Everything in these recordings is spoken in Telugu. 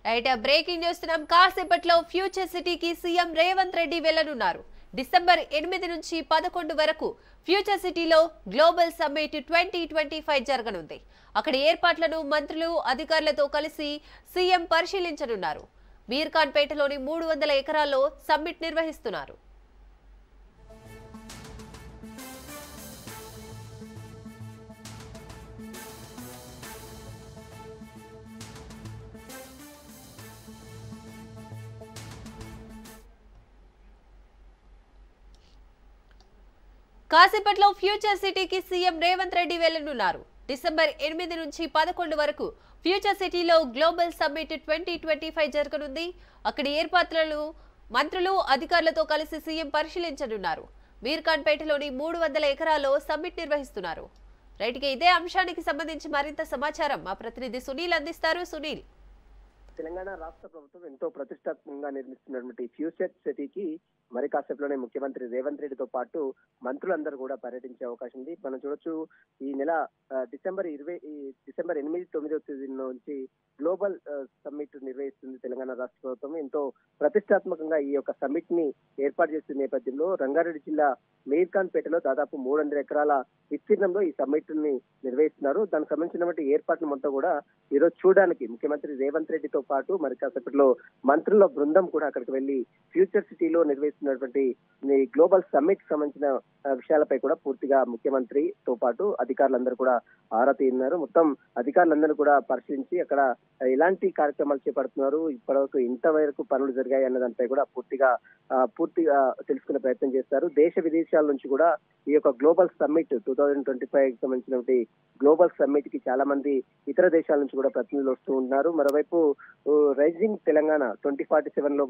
రైట్ బ్రేకింగ్ చూస్తున్నాం. కాసేపట్లో ఫ్యూచర్ సిటీకి సీఎం రేవంత్ రెడ్డి వెళ్లనున్నారు. డిసెంబర్ 8 నుంచి 11 వరకు ఫ్యూచర్ సిటీలో గ్లోబల్ సమ్మిట్ 2025 జరగనుంది. అక్కడ ఏర్పాట్లను మంత్రులు అధికారులతో కలిసి సీఎం పరిశీలించనున్నారు. మీర్ఖాన్పేటలోని 300 ఎకరాల్లో సమ్మిట్ నిర్వహిస్తున్నారు. కాసేపట్లో ఫ్యూచర్ సిటీకి సీఎం రేవంత్ రెడ్డి వెళ్లనున్నారు. డిసెంబర్ 8 నుంచి 11 వరకు ఫ్యూచర్ సిటీలో గ్లోబల్ సమ్మిట్ 2025 జరగనుంది. అక్కడి ఏర్పాట్లను మంత్రులు అధికారులతో కలిసి సీఎం పరిశీలించనున్నారు. మీర్ఖాన్పేటలోని 300 ఎకరాల్లో సమ్మిట్ నిర్వహిస్తున్నారు. రైట్ గా ఇదే అంశానికి సంబంధించి మరింత సమాచారం మా ప్రతినిధి సునీల్ అందిస్తారు. సునీల్, తెలంగాణ రాష్ట్ర ప్రభుత్వం ఎంతో ప్రతిష్టాత్మకంగా నిర్మిస్తున్నటువంటి ఫ్యూచర్ సిటీకి మరి కాసేపులోనే ముఖ్యమంత్రి రేవంత్ రెడ్డితో పాటు మంత్రులందరూ కూడా పర్యటించే అవకాశం ఉంది. మనం చూడొచ్చు, ఈ నెల డిసెంబర్ 8, 9 తేదీల నుంచి గ్లోబల్ సమ్మిట్ నిర్వహిస్తుంది తెలంగాణ రాష్ట్ర ప్రభుత్వం. ఎంతో ప్రతిష్టాత్మకంగా ఈ యొక్క సమ్మిట్ ని ఏర్పాటు చేస్తున్న నేపథ్యంలో రంగారెడ్డి జిల్లా మీర్ఖాన్పేటలో దాదాపు 300 ఎకరాల విస్తీర్ణంలో ఈ సమ్మిట్ ని నిర్వహిస్తున్నారు. దానికి సంబంధించినటువంటి ఏర్పాట్లు మొత్తం కూడా ఈరోజు చూడడానికి ముఖ్యమంత్రి రేవంత్ రెడ్డితో పాటు మరి కాసేపట్లో మంత్రుల బృందం కూడా అక్కడికి వెళ్లి ఫ్యూచర్ సిటీలో నిర్వహిస్తున్నటువంటి గ్లోబల్ సమ్మిట్ సంబంధించిన విషయాలపై కూడా పూర్తిగా ముఖ్యమంత్రితో పాటు అధికారులందరూ కూడా ఆరా తీస్తున్నారు. మొత్తం అధికారులందరూ కూడా పరిశీలించి అక్కడ ఎలాంటి కార్యక్రమాలు చేపడుతున్నారు, ఇప్పటివరకు ఇంతవరకు పనులు జరిగాయి అన్న దానిపై కూడా పూర్తిగా తెలుసుకునే ప్రయత్నం చేస్తారు. దేశ విదేశాల నుంచి కూడా ఈ యొక్క గ్లోబల్ సమ్మిట్ 2025 సంబంధించినటువంటి గ్లోబల్ సమ్మిట్ కి చాలా మంది ఇతర దేశాల నుంచి కూడా ప్రతినిధులు వస్తూ ఉన్నారు. మరోవైపు రైజింగ్ తెలంగాణ 2047 లో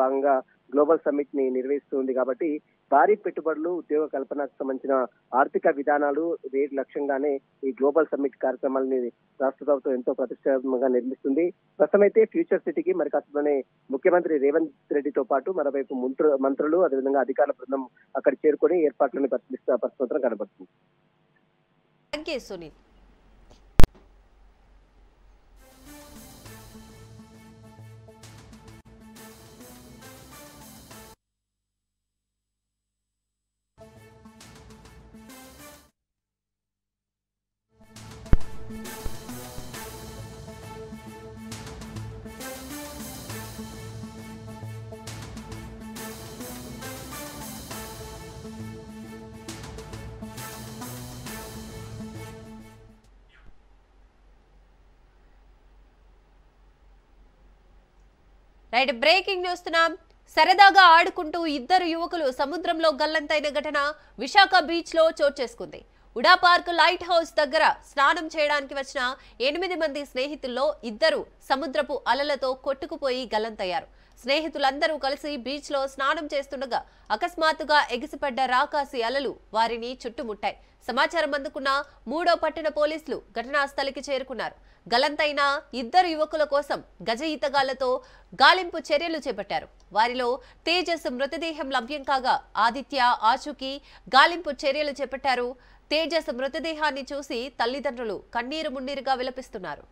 భాగంగా గ్లోబల్ సమ్మిట్ ని నిర్వహిస్తుంది కాబట్టి భారీ పెట్టుబడులు, ఉద్యోగ కల్పనకు సంబంధించిన ఆర్థిక విధానాలు వేటి లక్ష్యంగానే ఈ గ్లోబల్ సమ్మిట్ కార్యక్రమాలని రాష్ట్ర ప్రభుత్వం ఎంతో ప్రతిష్టాత్మకంగా నిర్మిస్తుంది. ప్రస్తుతమైతే ఫ్యూచర్ సిటీకి మరి కాసేపులోనే ముఖ్యమంత్రి రేవంత్ రెడ్డితో పాటు మరోవైపు మంత్రులు అదేవిధంగా అధికారుల బృందం అక్కడ చేరుకొని ఏర్పాట్లను పరిశీలిస్తున్న పరిస్థితి కనబడుతుంది. థాంక్యూ సునీల్. రైట్ బ్రేకింగ్ చూస్తున్నాం. సరదాగా ఆడుకుంటూ ఇద్దరు యువకులు సముద్రంలో గల్లంతైన ఘటన విశాఖ బీచ్ లో చోటు చేసుకుంది. ఉడా పార్క్ లైట్ హౌస్ దగ్గర స్నానం చేయడానికి వచ్చిన 8 మంది స్నేహితుల్లో ఇద్దరు సముద్రపు అలలతో కొట్టుకుపోయి గల్లంతయ్యారు. స్నేహితులందరూ కలిసి బీచ్ లో స్నానం చేస్తుండగా అకస్మాత్తుగా ఎగిసిపడ్డ రాకాసి అలలు వారిని చుట్టుముట్టాయి. సమాచారం అందుకున్న 3వ పట్టణ పోలీసులు ఘటనా స్థలికి చేరుకున్నారు. గల్లంతైన ఇద్దరు యువకుల కోసం గజ ఈతగాళ్లతో గాలింపు చర్యలు చేపట్టారు. వారిలో తేజస్ మృతదేహం లభ్యం కాగా ఆదిత్య ఆచూకీ గాలింపు చర్యలు చేపట్టారు. తేజస్ మృతదేహాన్ని చూసి తల్లిదండ్రులు కన్నీరు మున్నీరుగా విలపిస్తున్నారు.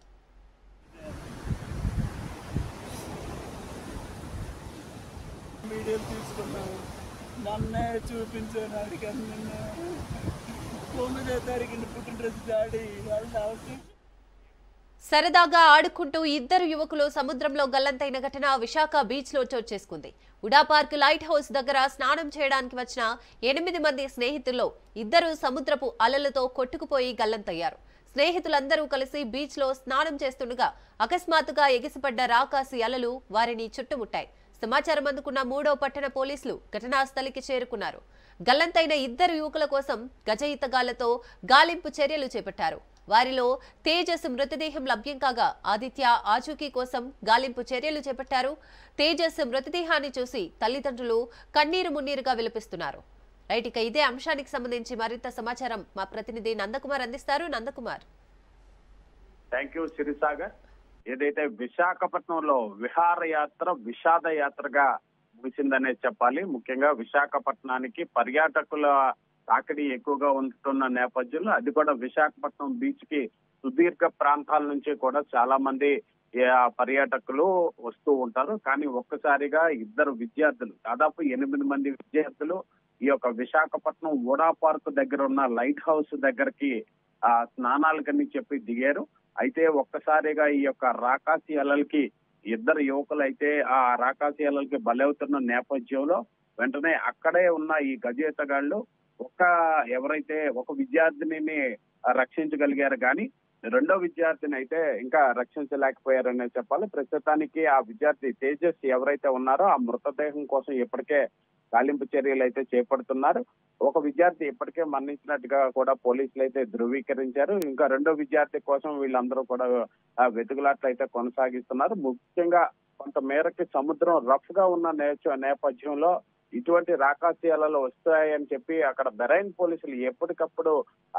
సరదాగా ఆడుకుంటూ ఇద్దరు యువకులు సముద్రంలో గల్లంతైన ఘటన విశాఖ బీచ్ లో చోటు చేసుకుంది. ఉడా పార్క్ లైట్ హౌస్ దగ్గర స్నానం చేయడానికి వచ్చిన 8 మంది స్నేహితుల్లో ఇద్దరు సముద్రపు అలలతో కొట్టుకుపోయి గల్లంతయ్యారు. స్నేహితులందరూ కలిసి బీచ్ లో స్నానం చేస్తుండగా అకస్మాత్తుగా ఎగిసిపడ్డ రాకాసి అలలు వారిని చుట్టుముట్టాయి. సమాచారం అందుకున్న 3వ పట్టణ పోలీసులు ఘటనా స్థలికి చేరుకున్నారు. గల్లంతైన ఇద్దరు యువకుల కోసం గజ ఈతగాళ్లతో గాలింపు చర్యలు చేపట్టారు. వారిలో తేజస్ మృతదేహం లభ్యం కాగా ఆదిత్య ఆచూకీ కోసం గాలింపు చర్యలు చేపట్టారు. తేజస్ మృతదేహాన్ని చూసి తల్లిదండ్రులు కన్నీరు మున్నీరుగా విలపిస్తున్నారు. రైట్ ఇక ఇదే అంశానికి సంబంధించి మరింత సమాచారం మా ప్రతినిధి నందకుమార్ అందిస్తారు. నందకుమార్. Thank you Sirisagar. ఏదైతే విశాఖపట్నంలో విహారయాత్ర విషాద యాత్రగా ముగిసిందనే చెప్పాలి. ముఖ్యంగా విశాఖపట్నానికి పర్యాటకుల తాకిడి ఎక్కువగా ఉంటున్న నేపథ్యంలో అది కూడా విశాఖపట్నం బీచ్ కి సుదీర్ఘ ప్రాంతాల నుంచి కూడా చాలా మంది పర్యాటకులు వస్తూ ఉంటారు. కానీ ఒక్కసారిగా ఇద్దరు విద్యార్థులు, దాదాపు 8 మంది విద్యార్థులు ఈ యొక్క విశాఖపట్నం వుడా పార్క్ దగ్గర ఉన్న లైట్ హౌస్ దగ్గరికి స్నానాలకని చెప్పి దిగారు. అయితే ఒక్కసారిగా ఈ యొక్క రాకాసి అలలకి ఇద్దరు యువకులు అయితే ఆ రాకాసి అలలకి బలవుతున్న నేపథ్యంలో వెంటనే అక్కడే ఉన్న ఈ గజేతగాళ్లు ఎవరైతే ఒక విద్యార్థిని రక్షించగలిగారు, కానీ రెండో విద్యార్థిని అయితే ఇంకా రక్షించలేకపోయారనే చెప్పాలి. ప్రస్తుతానికి ఆ విద్యార్థి తేజస్ ఎవరైతే ఉన్నారో ఆ మృతదేహం కోసం ఇప్పటికే గాలింపు చర్యలు అయితే చేపడుతున్నారు. ఒక విద్యార్థి ఇప్పటికే మరణించినట్టుగా కూడా పోలీసులు అయితే ధృవీకరించారు. ఇంకా రెండో విద్యార్థి కోసం వీళ్ళందరూ కూడా వెతుకులాట్లు అయితే కొనసాగిస్తున్నారు. ముఖ్యంగా కొంత మేరకి సముద్రం రఫ్ గా ఉన్న నేపథ్యంలో ఇటువంటి రాకాసి అలలు వస్తాయని చెప్పి అక్కడ మెరైన్ పోలీసులు ఎప్పటికప్పుడు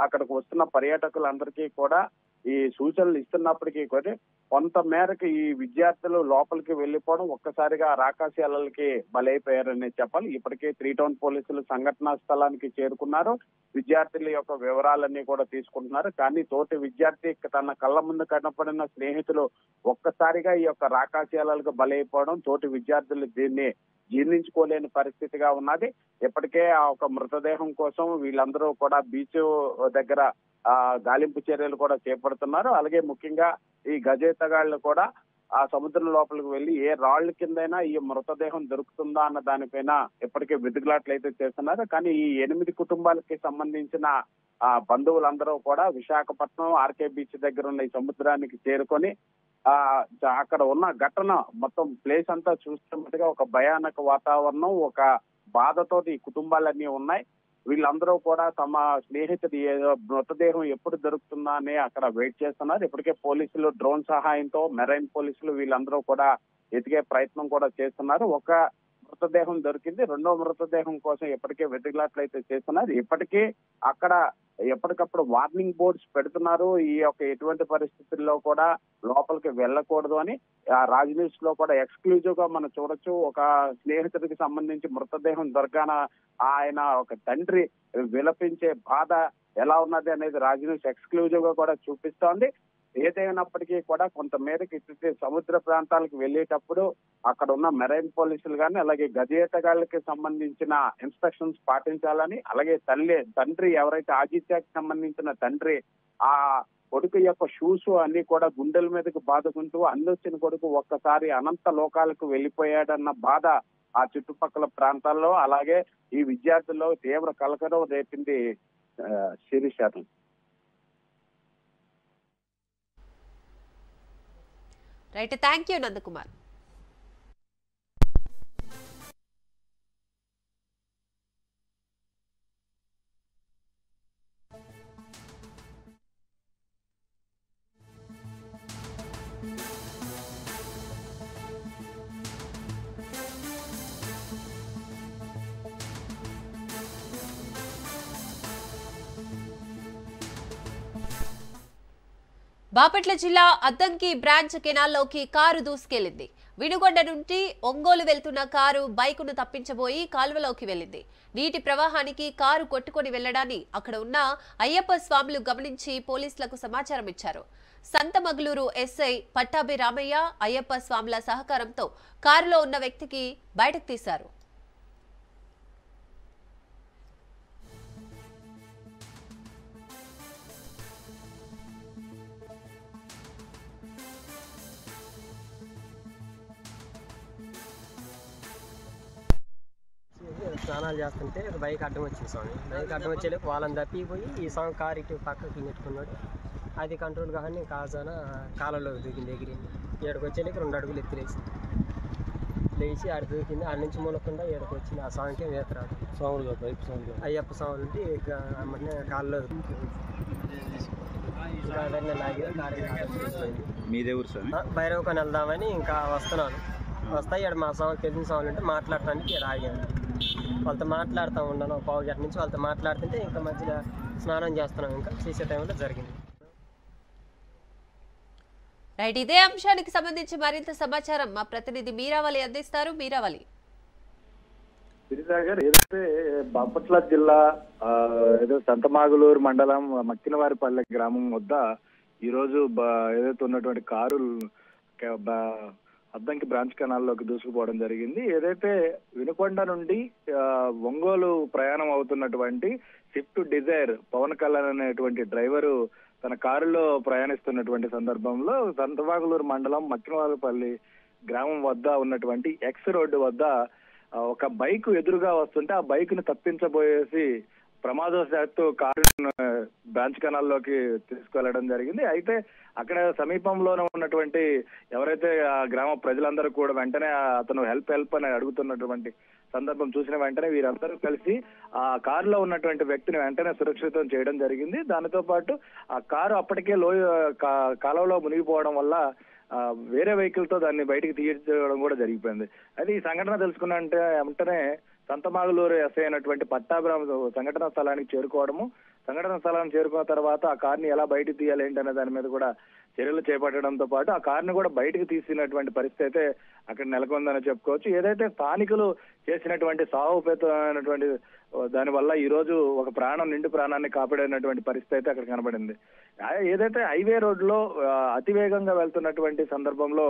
అక్కడికి వస్తున్న పర్యాటకులందరికీ కూడా ఈ సూచనలు ఇస్తున్నప్పటికీ కూడా కొంత మేరకు ఈ విద్యార్థులు లోపలికి వెళ్లిపోవడం ఒక్కసారిగా రాకాసి అలలకి బలైపోయారని చెప్పాలి. ఇప్పటికే 3 టౌన్ పోలీసులు సంఘటనా స్థలానికి చేరుకున్నారు. విద్యార్థుల యొక్క వివరాలన్నీ కూడా తీసుకుంటున్నారు. కానీ తోటి విద్యార్థి తన కళ్ళ ముందు కనపడిన స్నేహితులు ఒక్కసారిగా ఈ యొక్క రాకాసి అలలకు బలైపోవడం తోటి విద్యార్థులు దీన్ని జీర్ణించుకోలేని పరిస్థితిగా ఉన్నది. ఇప్పటికే ఆ ఒక మృతదేహం కోసం వీళ్ళందరూ కూడా బీచ్ దగ్గర గాలింపు చర్యలు కూడా చేపడుతున్నారు. అలాగే ముఖ్యంగా ఈ గజేతగాళ్లు కూడా ఆ సముద్రం లోపలికి వెళ్లి ఏ రాళ్ల కిందైనా ఈ మృతదేహం దొరుకుతుందా అన్న దానిపైన ఇప్పటికే వెతుకులాట్లు అయితే చేస్తున్నారు. కానీ ఈ 8 కుటుంబాలకి సంబంధించిన బంధువులందరూ కూడా విశాఖపట్నం ఆర్కే బీచ్ దగ్గర ఉన్న ఈ సముద్రానికి చేరుకొని అక్కడ ఉన్న ఘటన మొత్తం ప్లేస్ అంతా చూస్తున్నట్టుగా ఒక భయానక వాతావరణం, ఒక బాధతోటి ఈ కుటుంబాలన్నీ ఉన్నాయి. వీళ్ళందరూ కూడా తమ స్నేహితుడి మృతదేహం ఎప్పుడు దొరుకుతుందా అని అక్కడ వెయిట్ చేస్తున్నారు. ఇప్పటికే పోలీసులు డ్రోన్ సహాయంతో మెరైన్ పోలీసులు వీళ్ళందరూ కూడా ఎతికే ప్రయత్నం కూడా చేస్తున్నారు. ఒక మృతదేహం దొరికింది, రెండో మృతదేహం కోసం ఇప్పటికే వెతుకులాట్లు అయితే చేస్తున్నారు. ఇప్పటికీ అక్కడ ఎప్పటికప్పుడు వార్నింగ్ బోర్డ్స్ పెడుతున్నారు. ఈ యొక్క ఎటువంటి పరిస్థితుల్లో కూడా లోపలికి వెళ్ళకూడదు అని. రాజ్ న్యూస్ లో కూడా ఎక్స్క్లూజివ్ గా మనం చూడొచ్చు. ఒక స్నేహితుడికి సంబంధించి మృతదేహం దొరకాన ఆయన ఒక తండ్రి విలపించే బాధ ఎలా ఉన్నది అనేది రాజ్ న్యూస్ ఎక్స్క్లూజివ్ గా కూడా చూపిస్తోంది. ఏదైనప్పటికీ కూడా కొంత మేరకు సముద్ర ప్రాంతాలకు వెళ్ళేటప్పుడు అక్కడ ఉన్న మెరైన్ పోలీసులు కానీ అలాగే గజేతగాళ్ళకి సంబంధించిన ఇన్స్ట్రక్షన్స్ పాటించాలని, అలాగే తండ్రి ఎవరైతే ఆదిత్యకి సంబంధించిన తండ్రి ఆ కొడుకు యొక్క షూస్ అన్ని కూడా గుండెల మీదకి బాదుకుంటూ అందొచ్చిన కొడుకు ఒక్కసారి అనంత లోకాలకు వెళ్ళిపోయాడన్న బాధ ఆ చుట్టుపక్కల ప్రాంతాల్లో అలాగే ఈ విద్యార్థుల్లో తీవ్ర కలకలం రేపింది. Shirisha, right, thank you Nandakumar. Bapatla జిల్లా అద్దంకి బ్రాంచ్ కెనాల్లోకి కారు దూసుకెళ్లింది. వినుగొండ నుండి ఒంగోలు వెళ్తున్న కారు బైకును తప్పించబోయి కాల్వలోకి వెళ్లింది. నీటి ప్రవాహానికి కారు కొట్టుకొని వెళ్లడాన్ని అక్కడ ఉన్న అయ్యప్ప స్వాములు గమనించి పోలీసులకు సమాచారం ఇచ్చారు. సంతమగలూరు ఎస్ఐ పట్టాభి రామయ్య అయ్యప్ప స్వాముల సహకారంతో కారులో ఉన్న వ్యక్తికి బయటకు తీశారు. స్నానాలు చేస్తుంటే బైక్ అడ్డం వచ్చింది స్వామి. బైక్ అడ్డం వచ్చేలోపు వాళ్ళని తప్పిపోయి ఈ స్వామి కారు ఇటు పక్కకి నెట్టుకున్నాడు. అది కంట్రోల్ కానీ కాజాన కాలంలో దూకింది, ఎగిరింది. ఏడుకు వచ్చేలోకి 2 అడుగులు ఎత్తిలేసి లేచి ఆడ దూకింది. ఆడ నుంచి మూలకుండా ఏడుకు వచ్చింది. ఆ స్వామికి వేత రాదు. అయ్యప్ప స్వామి నుండి కాళ్ళలో భైరవకొని వెళ్దామని ఇంకా వస్తున్నాను. వస్తాయి ఇక్కడ మా స్వామి తెలిసిన స్వాములు ఉంటే మాట్లాడటానికి ఇక్కడ ఆగాను. వాళ్ళతో మాట్లాడుతూ ఉన్నాను. 1 గంట నుంచి వాళ్ళతో మాట్లాడుతుంటే ఇంకా మధ్యలో స్నానం చేస్తున్నాం. ఇంకా చేసే టైంలో జరిగింది. రైట్, ఇదే అంశానికి సంబంధించి మరింత సమాచారం మా ప్రతినిధి మీరావళి అందిస్తారు. మీరావళి, ఏదైతే బాపట్ల జిల్లా ఏదో సంతమాగులూరు మండలం మక్కినవారిపల్లె గ్రామం వద్ద ఈ రోజు ఏదైతే ఉన్నటువంటి కారు అద్దంకి బ్రాంచ్ కెనాల్లోకి దూసుకుపోవడం జరిగింది. ఏదైతే వినుకొండ నుండి ఒంగోలు ప్రయాణం అవుతున్నటువంటి స్విఫ్ట్ డిజైర్ పవన్ కళ్యాణ్ అనేటువంటి డ్రైవరు తన కారులో ప్రయాణిస్తున్నటువంటి సందర్భంలో సంతవాగులూరు మండలం మక్కినవారిపల్లి గ్రామం వద్ద ఉన్నటువంటి ఎక్స్ రోడ్డు వద్ద ఒక బైక్ ఎదురుగా వస్తుంటే ఆ బైక్ ని తప్పించబోయేసి ప్రమాదవశాత్తు కారు బ్రాంచ్ కెనాల్లోకి తీసుకెళ్లడం జరిగింది. అయితే అక్కడ సమీపంలోనే ఉన్నటువంటి ఎవరైతే ఆ గ్రామ ప్రజలందరూ కూడా వెంటనే అతను హెల్ప్ అని అడుగుతున్నటువంటి సందర్భం చూసిన వెంటనే వీరందరూ కలిసి ఆ కారులో ఉన్నటువంటి వ్యక్తిని వెంటనే సురక్షితం చేయడం జరిగింది. దానితో పాటు ఆ కారు అప్పటికే కాలువలో మునిగిపోవడం వల్ల వేరే వెహికల్ తో దాన్ని బయటికి తీయడం కూడా జరిగిపోయింది. అయితే ఈ సంఘటన తెలుసుకున్న వెంటనే సంతమాగులూరు ఎస్ఐ అయినటువంటి పట్టాభిరామ్ సంఘటన స్థలానికి చేరుకున్న తర్వాత ఆ కార్ని ఎలా బయటకు తీయాలి ఏంటి అనే దాని మీద కూడా చర్యలు చేపట్టడంతో పాటు ఆ కార్ని కూడా బయటకు తీసినటువంటి పరిస్థితి అయితే అక్కడ నెలకొందని చెప్పుకోవచ్చు. ఏదైతే స్థానికులు చేసినటువంటి సాహోపేతమైనటువంటి దాని వల్ల ఈ రోజు ఒక నిండు ప్రాణాన్ని కాపాడినటువంటి పరిస్థితి అయితే అక్కడ కనబడింది. ఏదైతే హైవే రోడ్లో అతివేగంగా వెళ్తున్నటువంటి సందర్భంలో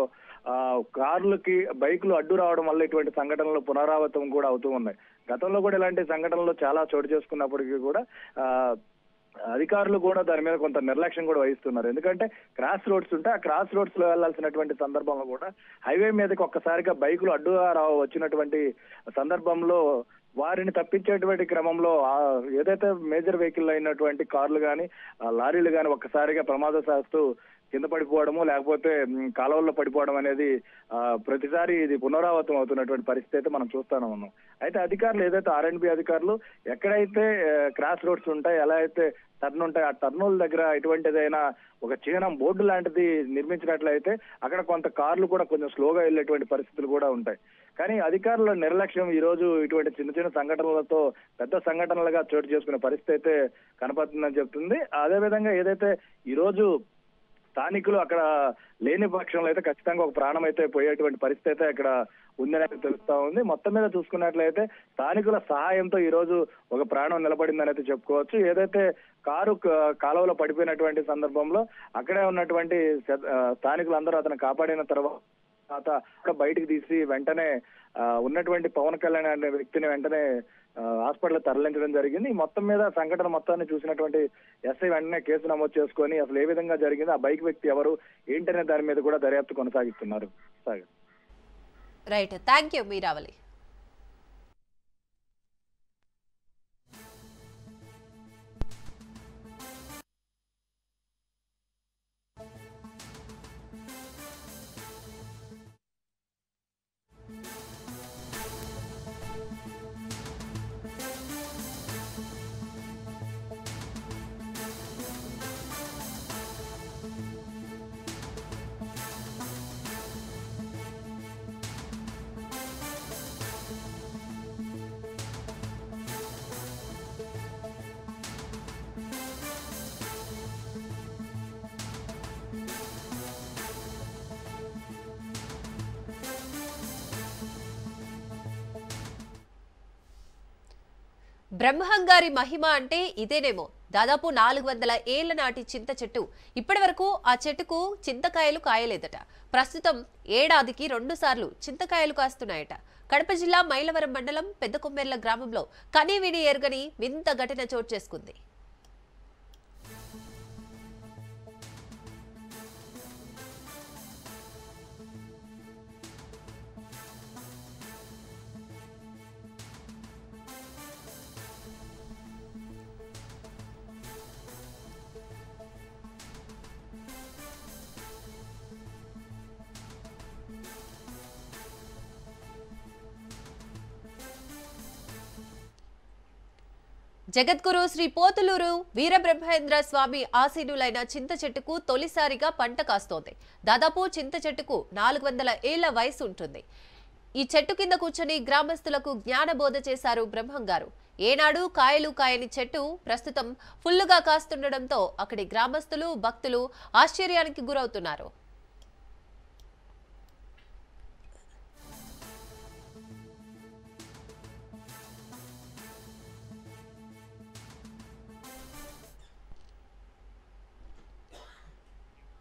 కార్లకి బైకులు అడ్డు రావడం వల్ల ఇటువంటి సంఘటనలు పునరావృతం కూడా అవుతూ ఉన్నాయి. గతంలో కూడా ఇలాంటి సంఘటనలు చాలా చోటు చేసుకున్నప్పటికీ కూడా అధికారులు కూడా దాని మీద కొంత నిర్లక్ష్యం కూడా వహిస్తున్నారు. ఎందుకంటే క్రాస్ రోడ్స్ ఉంటే ఆ క్రాస్ రోడ్స్ లో వెళ్లాల్సినటువంటి సందర్భంలో కూడా హైవే మీదకి ఒక్కసారిగా బైకులు అడ్డుగా వచ్చినటువంటి సందర్భంలో వారిని తప్పించేటువంటి క్రమంలో ఏదైతే మేజర్ వెహికల్ అయినటువంటి కార్లు కానీ లారీలు కానీ ఒక్కసారిగా ప్రమాదశాస్తు కింద పడిపోవడము లేకపోతే కాలువల్లో పడిపోవడం అనేది ప్రతిసారి ఇది పునరావృతం అవుతున్నటువంటి పరిస్థితి అయితే మనం చూస్తానే ఉన్నాం. అయితే అధికారులు ఏదైతే R&B అధికారులు ఎక్కడైతే క్రాస్ రోడ్స్ ఉంటాయి, ఎలా అయితే టర్న్ ఉంటాయి, ఆ టర్నుల దగ్గర ఎటువంటిదైనా ఒక చిహ్నం బోర్డు లాంటిది నిర్మించినట్లయితే అక్కడ కొంత కార్లు కూడా కొంచెం స్లోగా వెళ్ళేటువంటి పరిస్థితులు కూడా ఉంటాయి. కానీ అధికారుల నిర్లక్ష్యం ఈ రోజు ఇటువంటి చిన్న సంఘటనలతో పెద్ద సంఘటనలుగా చోటు చేసుకునే పరిస్థితి అయితే కనపడుతుందని చెప్తుంది. అదేవిధంగా ఏదైతే ఈ రోజు స్థానికులు అక్కడ లేని పక్షంలో అయితే ఖచ్చితంగా ఒక ప్రాణం అయితే పోయేటువంటి పరిస్థితి అయితే అక్కడ ఉందని తెలుస్తా ఉంది. మొత్తం మీద చూసుకున్నట్లయితే స్థానికుల సహాయంతో ఈ రోజు ఒక ప్రాణం నిలబడిందని అయితే చెప్పుకోవచ్చు. ఏదైతే కారు కాలువలో పడిపోయినటువంటి సందర్భంలో అక్కడే ఉన్నటువంటి స్థానికులందరూ అతను కాపాడిన తర్వాత బయటికి తీసి వెంటనే ఉన్నటువంటి పవన్ కళ్యాణ్ అనే వ్యక్తిని వెంటనే హాస్పిటల్ తరలించడం జరిగింది. మొత్తం మీద సంఘటన మొత్తాన్ని చూసినటువంటి ఎస్ఐ వెంటనే కేసు నమోదు చేసుకొని అసలు ఏ విధంగా జరిగింది, ఆ బైక్ వ్యక్తి ఎవరు ఏంటనే దాని మీద కూడా దర్యాప్తు కొనసాగిస్తున్నారు. Right, thank you Meeravali. బ్రహ్మంగారి మహిమ అంటే ఇదేనేమో. దాదాపు 400 ఏళ్ల నాటి చింత చెట్టు. ఇప్పటి వరకు ఆ చెట్టుకు చింతకాయలు కాయలేదట. ప్రస్తుతం ఏడాదికి 2 సార్లు చింతకాయలు కాస్తున్నాయట. కడప జిల్లా మైలవరం మండలం పెద్దకొమ్మెర్ల గ్రామంలో కనీవిని ఎరుగని వింత ఘటన చోటు చేసుకుంది. జగద్గురు శ్రీ పోతులూరు వీరబ్రహ్మేంద్ర స్వామి ఆసీనులైన చింత చెట్టుకు తొలిసారిగా పంట కాస్తోంది. దాదాపు చింత చెట్టుకు 400 ఏళ్ల వయసు ఉంటుంది. ఈ చెట్టు కింద కూర్చొని గ్రామస్తులకు జ్ఞానబోధ చేశారు బ్రహ్మంగారు. ఏనాడు కాయలు కాయని చెట్టు ప్రస్తుతం ఫుల్లుగా కాస్తుండటంతో అక్కడి గ్రామస్తులు భక్తులు ఆశ్చర్యానికి గురవుతున్నారు.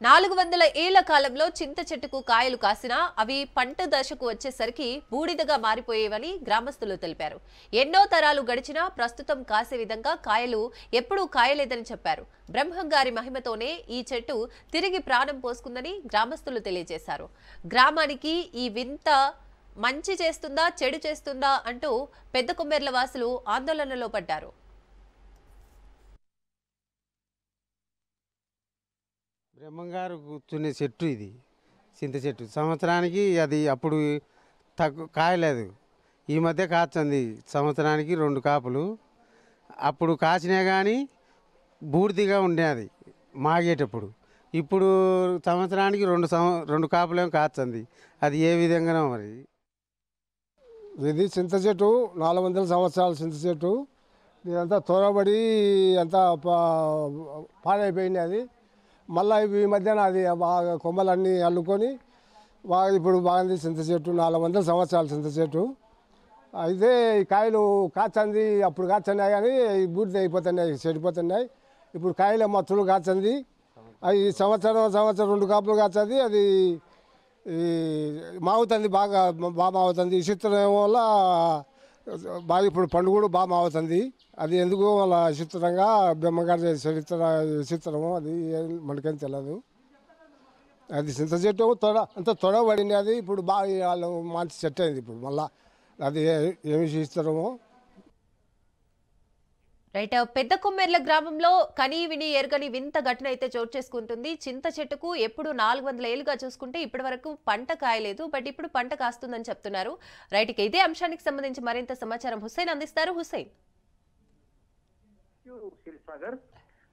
400 ఏళ్ల కాలంలో చింత చెట్టుకు కాయలు కాసినా అవి పంట దశకు వచ్చేసరికి బూడిదగా మారిపోయేవని గ్రామస్తులు తెలిపారు. ఎన్నో తరాలు గడిచినా ప్రస్తుతం కాసే విధంగా కాయలు ఎప్పుడూ కాయలేదని చెప్పారు. బ్రహ్మంగారి మహిమతోనే ఈ చెట్టు తిరిగి ప్రాణం పోసుకుందని గ్రామస్తులు తెలియజేశారు. గ్రామానికి ఈ వింత మంచి చేస్తుందా చెడు చేస్తుందా అంటూ పెద్ద కొమ్మెర్ల వాసులు ఆందోళనలో పడ్డారు. బ్రహ్మంగారు కూర్చునే చెట్టు ఇది చింత చెట్టు. సంవత్సరానికి అది అప్పుడు కాయలేదు, ఈ మధ్య కాచింది. సంవత్సరానికి 2 కాపులు. అప్పుడు కాచినా కానీ బూడిదిగా ఉండేది మాగేటప్పుడు. ఇప్పుడు సంవత్సరానికి 2 కాపులేమో కాచింది. అది ఏ విధంగానో మరి. ఇది చింత చెట్టు, 400 సంవత్సరాల చింత చెట్టు. ఇదంతా త్వరబడి అంతా పాడైపోయింది. అది మళ్ళీ ఈ మధ్యన అది బాగా కొమ్మలన్నీ అల్లుకొని బాగా ఇప్పుడు బాగుంది చింత చెట్టు. 400 సంవత్సరాల చింత చెట్టు. అయితే ఈ కాయలు కాచంది, అప్పుడు కాచన్నాయి కానీ బూడిద అయిపోతున్నాయి, చెడిపోతున్నాయి. ఇప్పుడు కాయలు మత్తులు కాచంది. అది సంవత్సరం 2 కాపులు కాచది. అది మాగుతుంది, బాగా మాగుతుంది. విచిత్రం వల్ల బాగా ఇప్పుడు పండు కూడా బాగా మాగుతుంది. అది ఎందుకు వాళ్ళ విచిత్రంగా బ్రహ్మగారి చరిత్ర విచిత్రము, అది మనకేం తెలియదు. అది చింత చెట్టు అంత తొడబడింది. అది ఇప్పుడు బాగా వాళ్ళు మంచి చెట్టు అయింది. ఇప్పుడు మళ్ళీ అది ఏమి విచిత్రమో. రైట్. పెద్ద కొమ్మెర్ల గ్రామంలో కనీ విని ఎరగని వింత ఘటన అయితే చోటు చేసుకుంటుంది. చింత చెట్టుకు ఎప్పుడు 400 ఏళ్లుగా చూసుకుంటే ఇప్పటి వరకు పంట కాయలేదు, బట్ ఇప్పుడు పంట కాస్తుందని చెప్తున్నారు. రైట్. ఇదే అంశానికి సంబంధించి మరింత సమాచారం హుస్సేన్ అందిస్తారు. హుస్సేన్. సాగర్,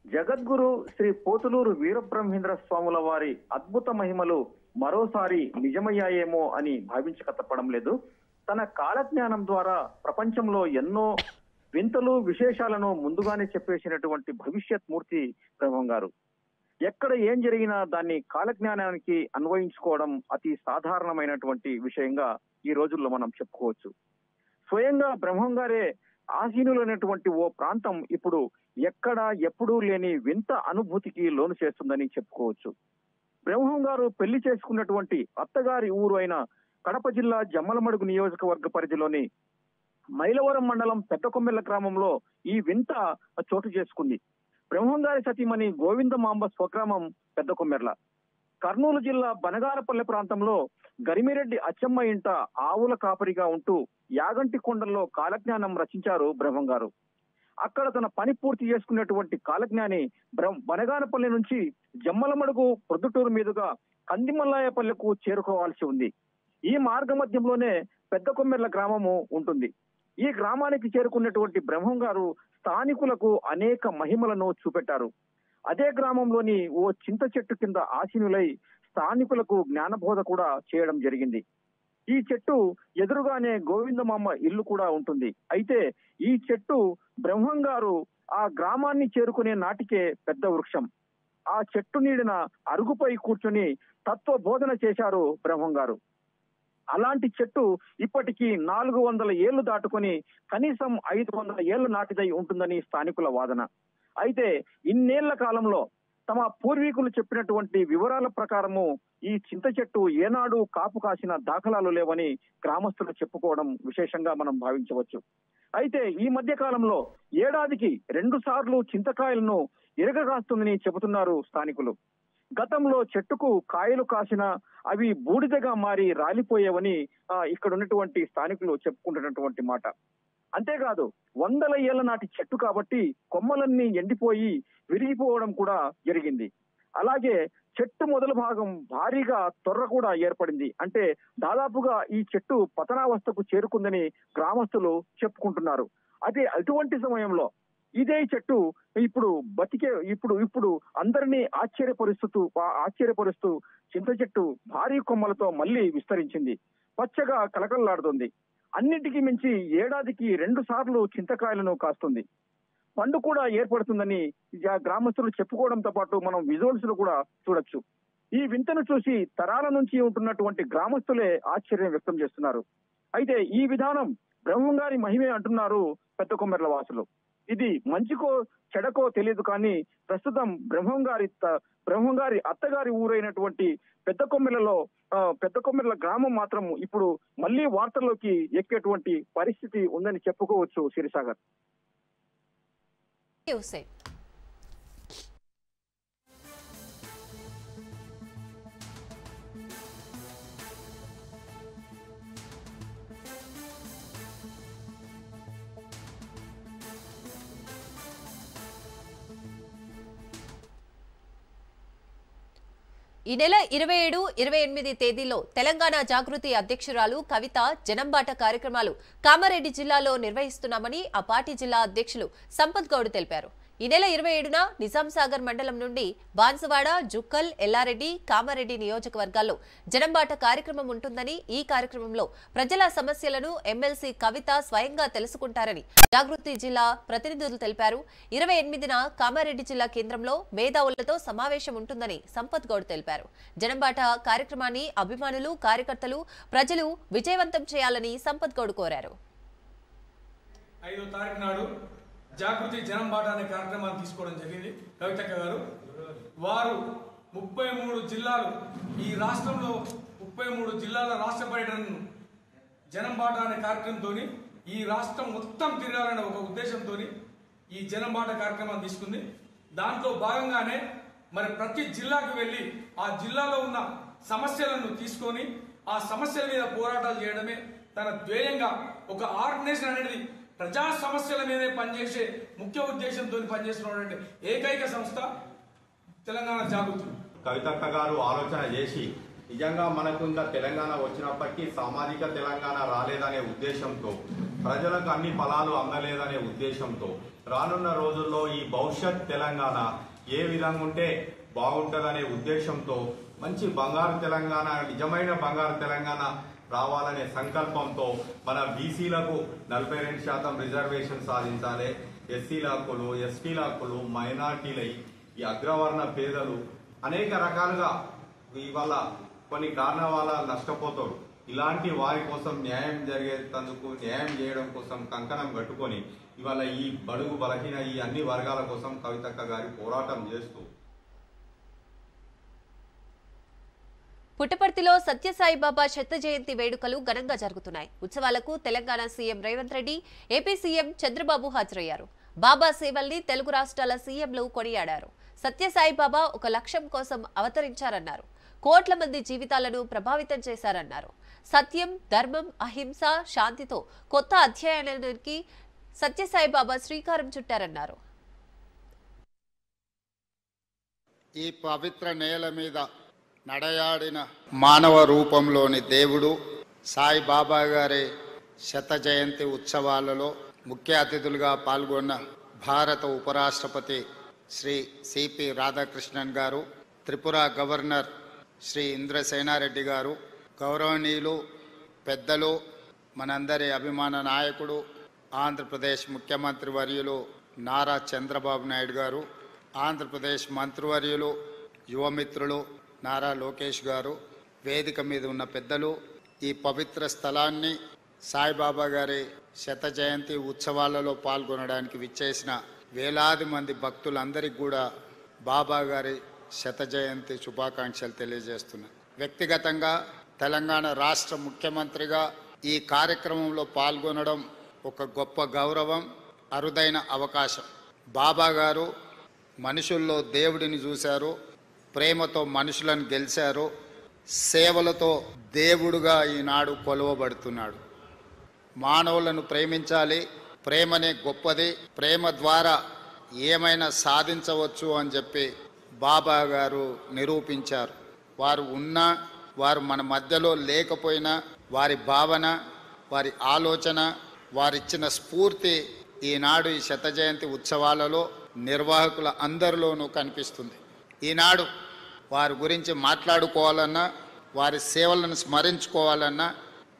జగద్గురు శ్రీ పోతులూరు వీరబ్రహ్మేంద్ర స్వాముల వారి అద్భుత మహిమలు మరోసారి నిజమయ్యాయేమో అని భావించక తప్పడం లేదు. తన కాలజ్ఞానం ద్వారా ప్రపంచంలో ఎన్నో వింతలు విశేషాలను ముందుగానే చెప్పేసినటువంటి భవిష్యత్ మూర్తి బ్రహ్మం గారు. ఎక్కడ ఏం జరిగినా దాన్ని కాలజ్ఞానానికి అన్వయించుకోవడం అతి సాధారణమైనటువంటి విషయంగా ఈ రోజుల్లో మనం చెప్పుకోవచ్చు. స్వయంగా బ్రహ్మం గారే ఆసీనులైనటువంటి ఓ ప్రాంతం ఇప్పుడు ఎక్కడ ఎప్పుడూ లేని వింత అనుభూతికి లోను చేస్తుందని చెప్పుకోవచ్చు. బ్రహ్మం గారు పెళ్లి చేసుకున్నటువంటి అత్తగారి ఊరు అయిన కడప జిల్లా జమ్మలమడుగు నియోజకవర్గ పరిధిలోని మైలవరం మండలం పెద్ద కొమ్మెర్ల గ్రామంలో ఈ వింత చోటు చేసుకుంది. బ్రహ్మంగారి సతీమణి గోవిందమాంబ స్వగ్రామం పెద్ద కొమ్మెర్ల. కర్నూలు జిల్లా బనగారపల్లె ప్రాంతంలో గరిమిరెడ్డి అచ్చమ్మ ఇంట ఆవుల కాపరిగా ఉంటూ యాగంటి కొండల్లో కాలజ్ఞానం రచించారు బ్రహ్మం గారు. అక్కడ తన పని పూర్తి చేసుకున్నటువంటి కాలజ్ఞాని బనగానపల్లి నుంచి జమ్మలమడుగు ప్రొద్దుటూరు మీదుగా కందిమల్లాయపల్లెకు చేరుకోవాల్సి ఉంది. ఈ మార్గ మధ్యంలోనే పెద్ద కొమ్మెర్ల గ్రామము ఉంటుంది. ఈ గ్రామానికి చేరుకున్నటువంటి బ్రహ్మం గారు స్థానికులకు అనేక మహిమలను చూపెట్టారు. అదే గ్రామంలోని ఓ చింత చెట్టు కింద ఆసీనులై స్థానికులకు జ్ఞానబోధ కూడా చేయడం జరిగింది. ఈ చెట్టు ఎదురుగానే గోవిందమాంబ ఇల్లు కూడా ఉంటుంది. అయితే ఈ చెట్టు బ్రహ్మం గారు ఆ గ్రామాన్ని చేరుకునే నాటికే పెద్ద వృక్షం. ఆ చెట్టు నీడిన అరుగుపై కూర్చొని తత్వ బోధన చేశారు బ్రహ్మం గారు. అలాంటి చెట్టు ఇప్పటికీ 400 ఏళ్లు దాటుకొని కనీసం 500 ఏళ్లు నాటిదై ఉంటుందని స్థానికుల వాదన. అయితే ఇన్నేళ్ల కాలంలో తమ పూర్వీకులు చెప్పినటువంటి వివరాల ప్రకారము ఈ చింత చెట్టు ఏనాడు కాపు కాసిన దాఖలాలు లేవని గ్రామస్తులు చెప్పుకోవడం విశేషంగా మనం భావించవచ్చు. అయితే ఈ మధ్య కాలంలో ఏడాదికి 2 సార్లు చింతకాయలను ఎరగగాస్తుందని చెబుతున్నారు స్థానికులు. గతంలో చెట్టుకు కాయలు కాసిన అవి బూడిదగా మారి రాలిపోయేవని ఇక్కడ ఉన్నటువంటి స్థానికులు చెప్పుకుంటున్నటువంటి మాట. అంతేకాదు 100 ఏళ్ల నాటి చెట్టు కాబట్టి కొమ్మలన్నీ ఎండిపోయి విరిగిపోవడం కూడా జరిగింది. అలాగే చెట్టు మొదల భాగం భారీగా తొర్ర కూడా ఏర్పడింది. అంటే దాదాపుగా ఈ చెట్టు పతనావస్థకు చేరుకుందని గ్రామస్తులు చెప్పుకుంటున్నారు. అదే అటువంటి సమయంలో ఇదే చెట్టు ఇప్పుడు అందరినీ ఆశ్చర్యపరుస్తూ చింత చెట్టు భారీ కొమ్మలతో మళ్ళీ విస్తరించింది. పచ్చగా కలకలలాడుతుంది. అన్నిటికీ మించి ఏడాదికి 2 సార్లు చింతకాయలను కాస్తుంది. పండు కూడా ఏర్పడుతుందని గ్రామస్తులు చెప్పుకోవడంతో పాటు మనం విజువల్స్ లో కూడా చూడొచ్చు. ఈ వింతను చూసి తరాల నుంచి ఉంటున్నటువంటి గ్రామస్తులే ఆశ్చర్యం వ్యక్తం చేస్తున్నారు. అయితే ఈ విధానం బ్రహ్మంగారి మహిమే అంటున్నారు పెద్ద కొమ్మెర్ల వాసులు. ఇది మంచికో చెడకో తెలియదు, కానీ ప్రస్తుతం బ్రహ్మంగారి అత్తగారి ఊరైనటువంటి పెద్దకొమ్మెల గ్రామం మాత్రం ఇప్పుడు మళ్ళీ వార్తల్లోకి ఎక్కేటువంటి పరిస్థితి ఉందని చెప్పుకోవచ్చు. శిరిసాగర్. ఈ నెల 27, 28 తేదీల్లో తెలంగాణ జాగృతి అధ్యక్షురాలు కవిత జనంబాట కార్యక్రమాలు కామారెడ్డి జిల్లాలో నిర్వహిస్తున్నామని ఆ పార్టీ జిల్లా అధ్యక్షులు సంపత్ గౌడ్ తెలిపారు. ఈ నెల 27న నిజాంసాగర్ మండలం నుండి బాన్సువాడ, జుక్కల్, ఎల్లారెడ్డి, కామారెడ్డి నియోజకవర్గాల్లో జనంబాట కార్యక్రమం ఉంటుందని, ఈ కార్యక్రమంలో ప్రజల సమస్యలను ఎమ్మెల్సీ కవిత స్వయంగా తెలుసుకుంటారని జాగృతి జిల్లా ప్రతినిధులు తెలిపారు. 28న కామారెడ్డి జిల్లా కేంద్రంలో మేధావులతో సమావేశం ఉంటుందని సంపత్ గౌడ్ తెలిపారు. జనంబాట కార్యక్రమాన్ని అభిమానులు, కార్యకర్తలు, ప్రజలు విజయవంతం చేయాలని సంపత్ గౌడ్ కోరారు. 5వ తారీఖు నాడు జాగృతి జనంబాట అనే కార్యక్రమాన్ని తీసుకోవడం జరిగింది. కవితక్క గారు వారు 33 జిల్లాలు, ఈ రాష్ట్రంలో 33 జిల్లాల రాష్ట్ర పర్యటనను జనంబాట అనే కార్యక్రమంతో ఈ రాష్ట్రం మొత్తం తిరగాలనే ఒక ఉద్దేశంతో ఈ జనంబాట కార్యక్రమాన్ని తీసుకుంది. దాంట్లో భాగంగానే మరి ప్రతి జిల్లాకు వెళ్ళి ఆ జిల్లాలో ఉన్న సమస్యలను తీసుకొని ఆ సమస్యల మీద పోరాటాలు చేయడమే తన ధ్యేయంగా ఒక ఆర్గనైజేషన్ అనేది ప్రజా సమస్యల మీదే పనిచేసే ముఖ్య ఉద్దేశంతో పనిచేస్తున్నటువంటి ఏకైక సంస్థ తెలంగాణ జాగృతి. కవితక్క గారు ఆలోచన చేసి నిజంగా మనకు ఇంకా తెలంగాణ వచ్చినప్పటికీ సామాజిక తెలంగాణ రాలేదనే ఉద్దేశంతో, ప్రజలకు అన్ని ఫలాలు అందలేదనే ఉద్దేశంతో, రానున్న రోజుల్లో ఈ భవిష్యత్ తెలంగాణ ఏ విధంగా ఉంటే బాగుంటుందనే ఉద్దేశంతో మంచి బంగారు తెలంగాణ, నిజమైన బంగారు తెలంగాణ రావాలనే సంకల్పంతో మన బీసీలకు 42% రిజర్వేషన్ సాధించాలి, ఎస్సీల హక్కులు, ఎస్టీల హక్కులు, మైనార్టీల, ఈ అగ్రవర్ణ పేదలు అనేక రకాలుగా ఇవాళ కొన్ని కారణాల వల్ల నష్టపోతారు. ఇలాంటి వారి కోసం న్యాయం జరిగేందుకు, న్యాయం చేయడం కోసం కంకణం కట్టుకొని ఇవాళ ఈ బడుగు బలహీన ఈ అన్ని వర్గాల కోసం కవితక్క గారి పోరాటం చేస్తూ పుట్టపర్తిలో సత్యసాయిబాబా శత జయంతి వేడుకలు ఘనంగా జరుగుతున్నాయి. ఉత్సవాలకు Telangana CM Revanth Reddy, AP CM Chandrababu హాజరయ్యారు. బాబా సేవల్ని తెలుగు రాష్ట్రాల సీఎంలు కొనియాడారు. సత్యసాయిబాబా ఒక లక్ష్యం కోసం అవతరించారన్నారు. కోట్ల మంది జీవితాలను ప్రభావితం చేశారన్నారు. సత్యం, ధర్మం, అహింస, శాంతితో కొత్త అధ్యాయానికి సత్యసాయిబాబా శ్రీకారం చుట్టారన్నారు. ఈ పవిత్ర నేల మీద నడయాడిన మానవ రూపంలోని దేవుడు సాయిబాబా గారి శత జయంతి ఉత్సవాలలో ముఖ్య అతిథులుగా పాల్గొన్న భారత ఉపరాష్ట్రపతి శ్రీ సిపి రాధాకృష్ణన్ గారు, త్రిపుర గవర్నర్ శ్రీ ఇంద్రసేనారెడ్డి గారు, గౌరవనీయులు పెద్దలు, మనందరి అభిమాన నాయకుడు ఆంధ్రప్రదేశ్ ముఖ్యమంత్రి వర్యులు నారా చంద్రబాబు నాయుడు గారు, ఆంధ్రప్రదేశ్ మంత్రివర్యులు యువమిత్రులు నారా లోకేష్ గారు, వేదిక మీద ఉన్న పెద్దలు, ఈ పవిత్ర స్థలాన్ని సాయిబాబా గారి శత జయంతి ఉత్సవాలలో పాల్గొనడానికి విచ్చేసిన వేలాది మంది భక్తులందరికీ కూడా బాబా గారి శత జయంతి శుభాకాంక్షలు తెలియజేస్తున్నాను. వ్యక్తిగతంగా తెలంగాణ రాష్ట్ర ముఖ్యమంత్రిగా ఈ కార్యక్రమంలో పాల్గొనడం ఒక గొప్ప గౌరవం, అరుదైన అవకాశం. బాబా గారు మనుషుల్లో దేవుడిని చూశారు, ప్రేమతో మనుషులను గెలిచారు, సేవలతో దేవుడుగా ఈనాడు కొలువబడుతున్నాడు. మానవులను ప్రేమించాలి, ప్రేమనే గొప్పది, ప్రేమ ద్వారా ఏమైనా సాధించవచ్చు అని చెప్పి బాబా గారు నిరూపించారు. వారు ఉన్నా, వారు మన మధ్యలో లేకపోయినా వారి భావన, వారి ఆలోచన, వారిచ్చిన స్ఫూర్తి ఈనాడు ఈ శత జయంతి ఉత్సవాలలో నిర్వాహకుల అందరిలోనూ కనిపిస్తుంది. ఈనాడు వారి గురించి మాట్లాడుకోవాలన్నా, వారి సేవలను స్మరించుకోవాలన్నా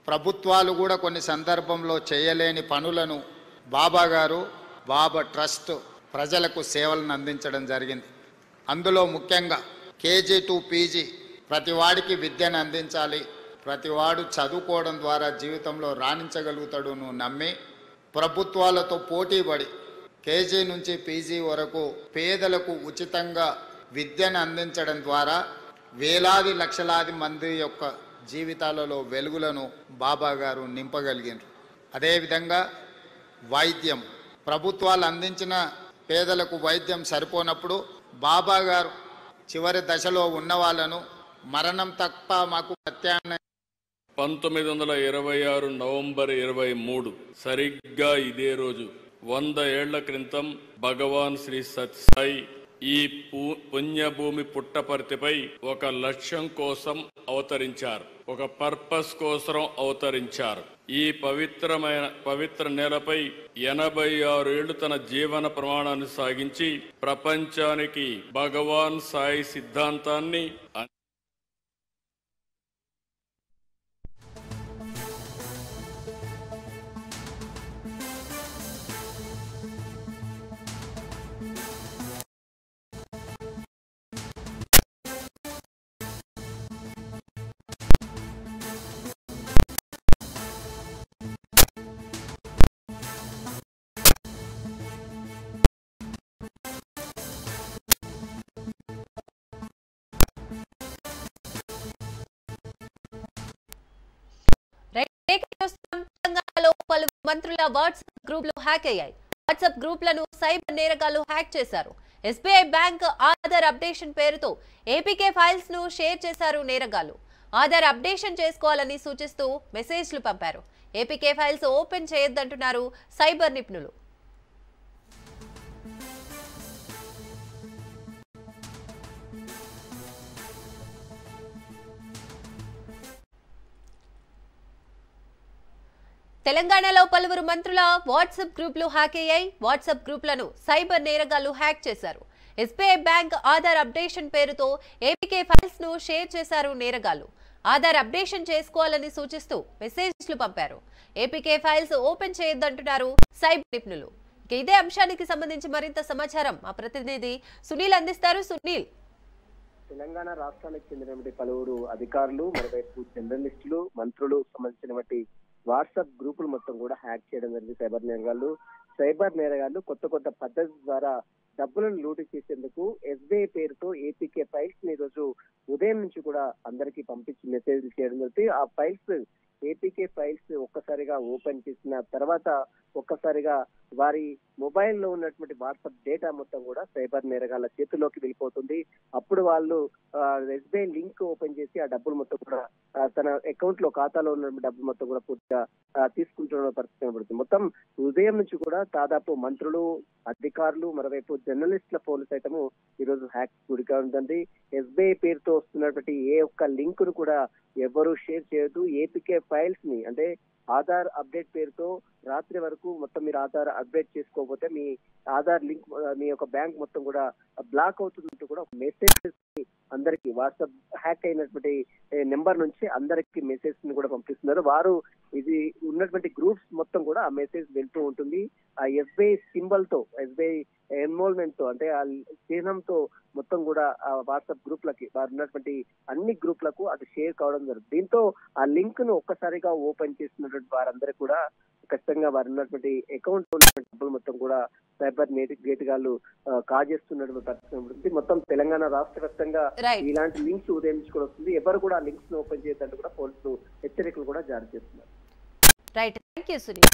ప్రభుత్వాలు కూడా కొన్ని సందర్భంలో చేయలేని పనులను బాబా గారు, బాబా ట్రస్ట్ ప్రజలకు సేవలను అందించడం జరిగింది. అందులో ముఖ్యంగా కేజీ టు పీజీ ప్రతివాడికి విద్యను అందించాలి, ప్రతివాడు చదువుకోవడం ద్వారా జీవితంలో రాణించగలుగుతాడు నువ్వు నమ్మి ప్రభుత్వాలతో పోటీపడి కేజీ నుంచి పీజీ వరకు పేదలకు ఉచితంగా విద్యను అందించడం ద్వారా వేలాది లక్షలాది మంది యొక్క జీవితాలలో వెలుగులను బాబా గారు నింపగలిగారు. అదేవిధంగా వైద్యం, ప్రభుత్వాలు అందించిన పేదలకు వైద్యం సరిపోనప్పుడు బాబా గారు చివరి దశలో ఉన్న వాళ్ళను మరణం తప్ప మాకు ప్రత్యామ్నాయం 1926 నవంబర్ 23 సరిగ్గా ఇదే రోజు 100 ఏళ్ల క్రితం భగవాన్ శ్రీ సత్యసాయి ఈ పుణ్యభూమి పుట్టపర్తిపై ఒక లక్ష్యం కోసం అవతరించారు, ఒక పర్పస్ కోసం అవతరించారు. ఈ పవిత్ర నేలపై 86 ఏళ్లు తన జీవన ప్రమాణాన్ని సాగించి ప్రపంచానికి భగవాన్ సాయి సిద్ధాంతాన్ని తెలంగాణలో పలు మంత్రుల వాట్సాప్ గ్రూపులు హ్యాక్ అయ్యాయి. వాట్సాప్ గ్రూపులను సైబర్ నేరగాళ్లు హ్యాక్ చేశారు. ఎస్బీఐ బ్యాంక్ ఆధార్ అప్డేషన్ పేరుతో ఏపీకే ఫైల్స్ ను షేర్ చేశారు నేరగాళ్లు. ఆధార్ అప్డేషన్ చేసుకోవాలని సూచిస్తూ మెసేజ్లు పంపారు. ఏపీకే ఫైల్స్ ఓపెన్ చేయొద్దంటున్నారు సైబర్ నిపుణులు. తెలంగాణలో పలువురు మంత్రుల వాట్సాప్ గ్రూపులు హ్యాక్ అయ్యాయి. వాట్సాప్ గ్రూపులను సైబర్ నేరగాళ్లు హ్యాక్ చేశారు. ఎస్బీఐ బ్యాంక్ ఆధార్ అప్డేషన్ పేరుతో ఏపీకే ఫైల్స్ ను షేర్ చేశారు నేరగాళ్లు. ఆధార్ అప్డేషన్ చేసుకోవాలని సూచిస్తూ మెసేజ్లు పంపారు. ఏపీకే ఫైల్స్ ఓపెన్ చేయొద్దంటున్నారు సైబర్ నిపుణులు. ఇదే అంశానికి సంబంధించి మరింత సమాచారం మా ప్రతినిధి సునీల్ అందిస్తారు. సునీల్, తెలంగాణ రాష్ట్రానికి చెందినటువంటి పలువురు అధికారులు, మరోవైపు జర్నలిస్టులు, మంత్రులు సంబంధించినటువంటి వాట్సాప్ గ్రూపులు మొత్తం కూడా హ్యాక్ చేయడం జరిగింది. సైబర్ నేరగాళ్లు కొత్త పద్ధతి ద్వారా డబ్బులను లూటీ చేసేందుకు ఎస్బీఐ పేరుతో ఏపీకే ఫైల్స్ ని ఈరోజు ఉదయం నుంచి కూడా అందరికీ పంపించి మెసేజ్లు చేయడం జరుగుతుంది. ఆ ఫైల్స్ ఏపీకే ఫైల్స్ ఒక్కసారిగా ఓపెన్ చేసిన తర్వాత ఒక్కసారిగా వారి మొబైల్లో ఉన్నటువంటి వాట్సాప్ డేటా మొత్తం కూడా సైబర్ నేరగాళ్ల చేతిలోకి వెళ్ళిపోతుంది. అప్పుడు వాళ్ళు ఎస్బీఐ లింక్ ఓపెన్ చేసి ఆ డబ్బులు మొత్తం కూడా తన అకౌంట్ లో ఖాతాలో ఉన్న డబ్బులు మొత్తం కూడా పూర్తిగా తీసుకుంటున్న పరిస్థితి కనబడుతుంది. మొత్తం ఉదయం నుంచి కూడా దాదాపు మంత్రులు, అధికారులు, మరోవైపు జర్నలిస్టుల ఫోన్లు సైతము ఈ రోజు హ్యాక్ గురిగా ఉంటుంది. ఎస్బీఐ పేరుతో వస్తున్నటువంటి ఏ ఒక్క లింక్ ను కూడా ఎవరు షేర్ చేయొద్దు. ఏపీకే ఫైల్స్ ని అంటే ఆధార్ అప్డేట్ పేరుతో రాత్రి వరకు మొత్తం మీరు ఆధార్ అప్డేట్ చేసుకోకపోతే మీ ఆధార్ లింక్ మీ యొక్క బ్యాంక్ మొత్తం కూడా బ్లాక్ అవుతుందంటూ కూడా మెసేజ్ అందరికి వాట్సాప్ హ్యాక్ అయినటువంటి నెంబర్ నుంచి అందరికి మెసేజ్ ని కూడా పంపిస్తున్నారు. వారు ఇది ఉన్నటువంటి గ్రూప్స్ మొత్తం కూడా ఆ మెసేజ్ వెళ్తూ ఉంటుంది. ఆ ఎస్బీఐ సింబల్ తో, ఎస్బీఐ ఎన్రోల్మెంట్ తో అంటే ఆ చిహ్నంతో మొత్తం కూడా ఆ వాట్సాప్ గ్రూప్లకి వారు ఉన్నటువంటి అన్ని గ్రూప్లకు అది షేర్ కావడం జరుగుతుంది. దీంతో ఆ లింక్ ను ఒక్కసారిగా ఓపెన్ చేస్తున్నటువంటి వారందరూ కూడా ఖచ్చితంగా వారు ఉన్నటువంటి అకౌంట్ లో ఉన్నటువంటి డబ్బులు మొత్తం కూడా సైబర్ నేరగాళ్లు కాజేస్తున్నటువంటి పరిస్థితి మొత్తం తెలంగాణ రాష్ట్ర వ్యాప్తంగా ఇలాంటి లింక్స్ ఉదయం నుంచి కూడా వస్తుంది. ఎవరు కూడా ఆ లింక్స్ ను ఓపెన్ చేయొద్దంటూ కూడా పోలీసులు హెచ్చరికలు కూడా జారీ చేస్తున్నారు. Right, thank you Sunil.